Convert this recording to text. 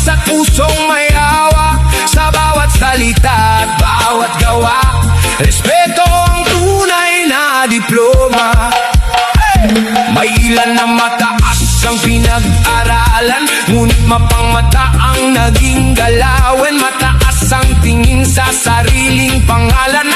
basa't pusong may hawak sa bawat salita at bawat gawa. Respeto ang tunay na diploma. May ilan na mataas ang pinag-aralan, ngunit mapangmata ang naging galawan. Mataas ang tingin sa sariling pangalan,